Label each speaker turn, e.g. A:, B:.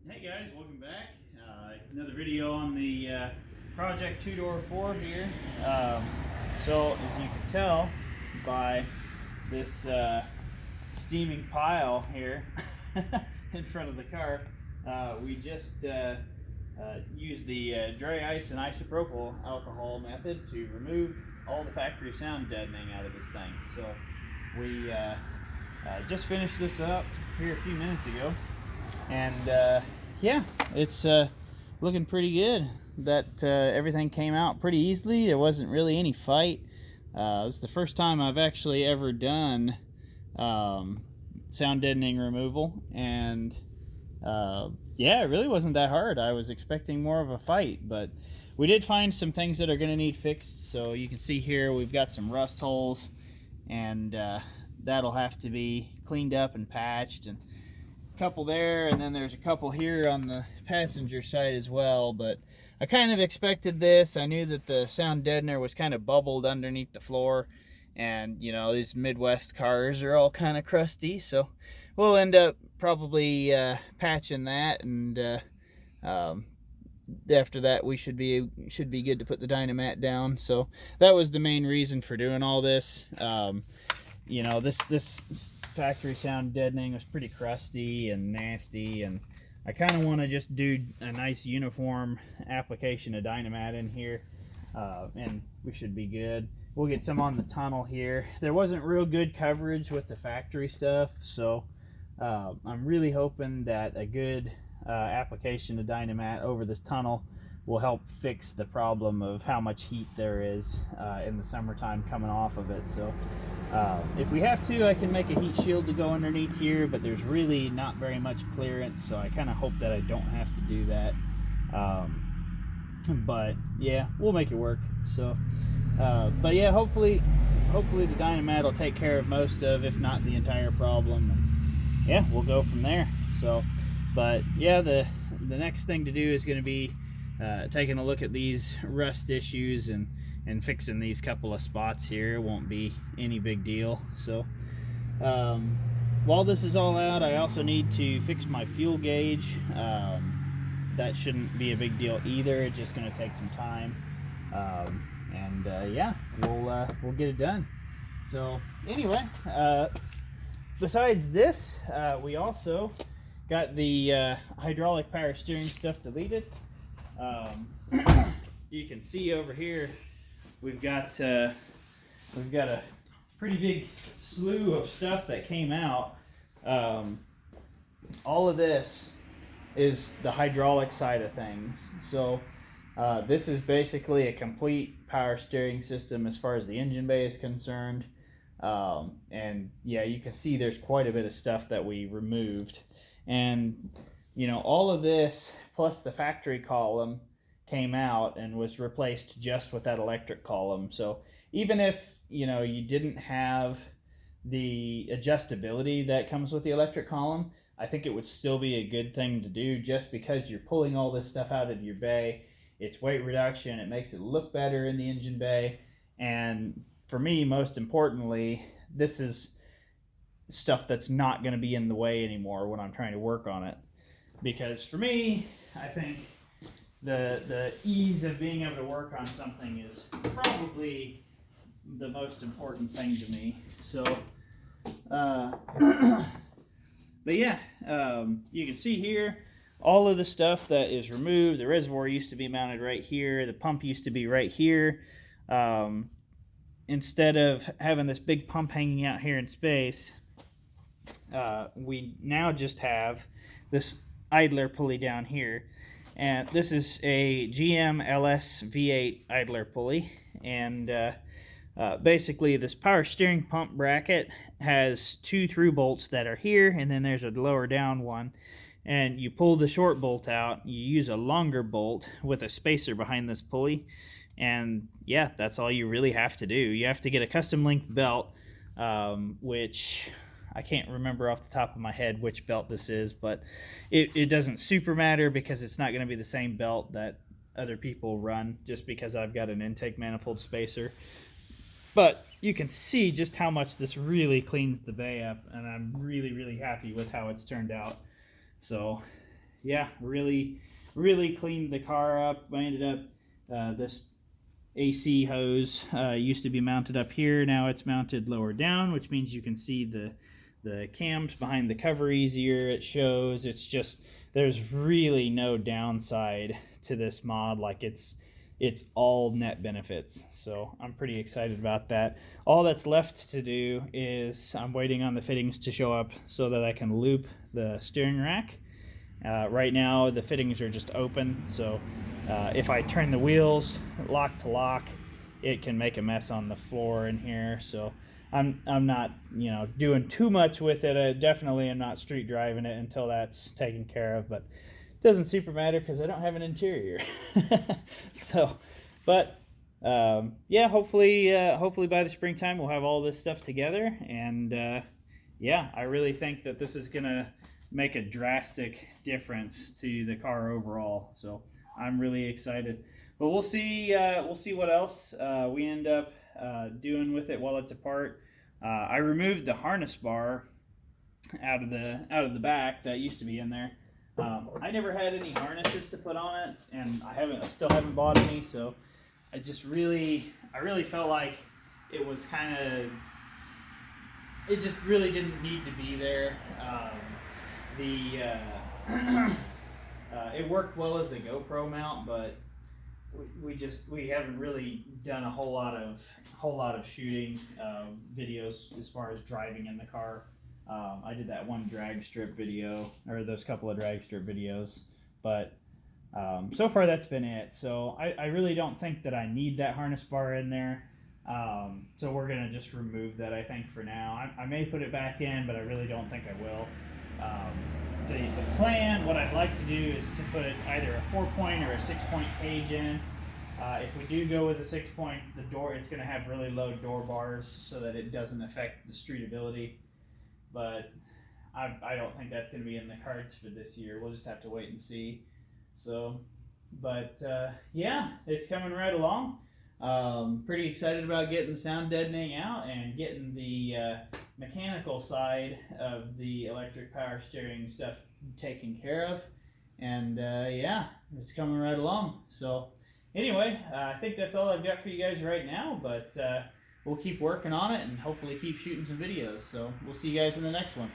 A: Hey guys, welcome back. Another video on the Project 2-Door 4 here. So as you can tell by this steaming pile here in front of the car, we just used the dry ice and isopropyl alcohol method to remove all the factory sound deadening out of this thing. So we just finished this up here a few minutes ago, and yeah, it's looking pretty good. That everything came out pretty easily. There wasn't really any fight. It's the first time I've actually ever done sound deadening removal, and yeah, it really wasn't that hard. I was expecting more of a fight, but we did find some things that are going to need fixed. So you can see here we've got some rust holes, and that'll have to be cleaned up and patched, and couple there, and then there's a couple here on the passenger side as well. But I kind of expected this. I knew that the sound deadener was kind of bubbled underneath the floor, and you know, these Midwest cars are all kind of crusty, so we'll end up probably patching that, and after that we should be good to put the Dynamat down. So that was the main reason for doing all this. You know, this factory sound deadening was pretty crusty and nasty, and I kind of want to just do a nice uniform application of Dynamat in here, and we should be good. We'll get some on the tunnel here. There wasn't real good coverage with the factory stuff, so I'm really hoping that a good application of Dynamat over this tunnel will help fix the problem of how much heat there is in the summertime coming off of it. So if we have to, I can make a heat shield to go underneath here, but there's really not very much clearance, so I kind of hope that I don't have to do that. But yeah, we'll make it work. So but yeah, hopefully the Dynamat will take care of most of, if not the entire problem, and yeah, we'll go from there. So but yeah, the next thing to do is going to be taking a look at these rust issues and fixing these couple of spots here. It won't be any big deal. So while this is all out, I also need to fix my fuel gauge. That shouldn't be a big deal either. It's just going to take some time, and yeah, we'll get it done. So anyway, besides this, we also got the hydraulic power steering stuff deleted. You can see over here we've got a pretty big slew of stuff that came out. All of this is the hydraulic side of things. So this is basically a complete power steering system as far as the engine bay is concerned. And yeah, you can see there's quite a bit of stuff that we removed. And you know, all of this plus the factory column came out and was replaced just with that electric column. So even if, you know, you didn't have the adjustability that comes with the electric column, I think it would still be a good thing to do, just because you're pulling all this stuff out of your bay. It's weight reduction. It makes it look better in the engine bay. And for me, most importantly, this is stuff that's not going to be in the way anymore when I'm trying to work on it. Because for me, I think the ease of being able to work on something is probably the most important thing to me. So, but yeah, you can see here all of the stuff that is removed. The reservoir used to be mounted right here. The pump used to be right here. Instead of having this big pump hanging out here in space, we now just have this idler pulley down here, and this is a GM LS V8 idler pulley. And basically this power steering pump bracket has two through bolts that are here, and then there's a lower down one, and you pull the short bolt out, you use a longer bolt with a spacer behind this pulley, and yeah, that's all you really have to do. You have to get a custom length belt, which I can't remember off the top of my head which belt this is, but it doesn't super matter because it's not going to be the same belt that other people run, just because I've got an intake manifold spacer. But you can see just how much this really cleans the bay up, and I'm really happy with how it's turned out. So yeah, really cleaned the car up. I ended up this AC hose used to be mounted up here. Now it's mounted lower down, which means you can see the cams behind the cover easier. It shows. It's just, there's really no downside to this mod. Like it's all net benefits. So I'm pretty excited about that. All that's left to do is I'm waiting on the fittings to show up so that I can loop the steering rack. Right now the fittings are just open, so if I turn the wheels lock to lock, it can make a mess on the floor in here. So I'm not, you know, doing too much with it. I definitely am not street driving it until that's taken care of, but it doesn't super matter because I don't have an interior. So, but yeah, hopefully by the springtime we'll have all this stuff together, and yeah, I really think that this is gonna make a drastic difference to the car overall. So I'm really excited, but we'll see what else we end up doing with it while it's apart. I removed the harness bar out of the back that used to be in there. I never had any harnesses to put on it, and I still haven't bought any, so I really felt like it was it just really didn't need to be there. It worked well as a GoPro mount, but we haven't really done a whole lot of shooting videos as far as driving in the car. I did that one drag strip video, or those couple of drag strip videos, but so far that's been it. So I really don't think that I need that harness bar in there. So we're gonna just remove that, I think, for now. I may put it back in, but I really don't think I will. The plan, what I'd like to do is to put either a 4-point or a 6-point cage in. If we do go with a 6-point, the door, it's going to have really low door bars so that it doesn't affect the streetability. But I don't think that's going to be in the cards for this year. We'll just have to wait and see. So, but yeah, it's coming right along. Pretty excited about getting the sound deadening out and getting the mechanical side of the electric power steering stuff taken care of, and yeah, it's coming right along. So anyway, I think that's all I've got for you guys right now, but we'll keep working on it and hopefully keep shooting some videos. So we'll see you guys in the next one.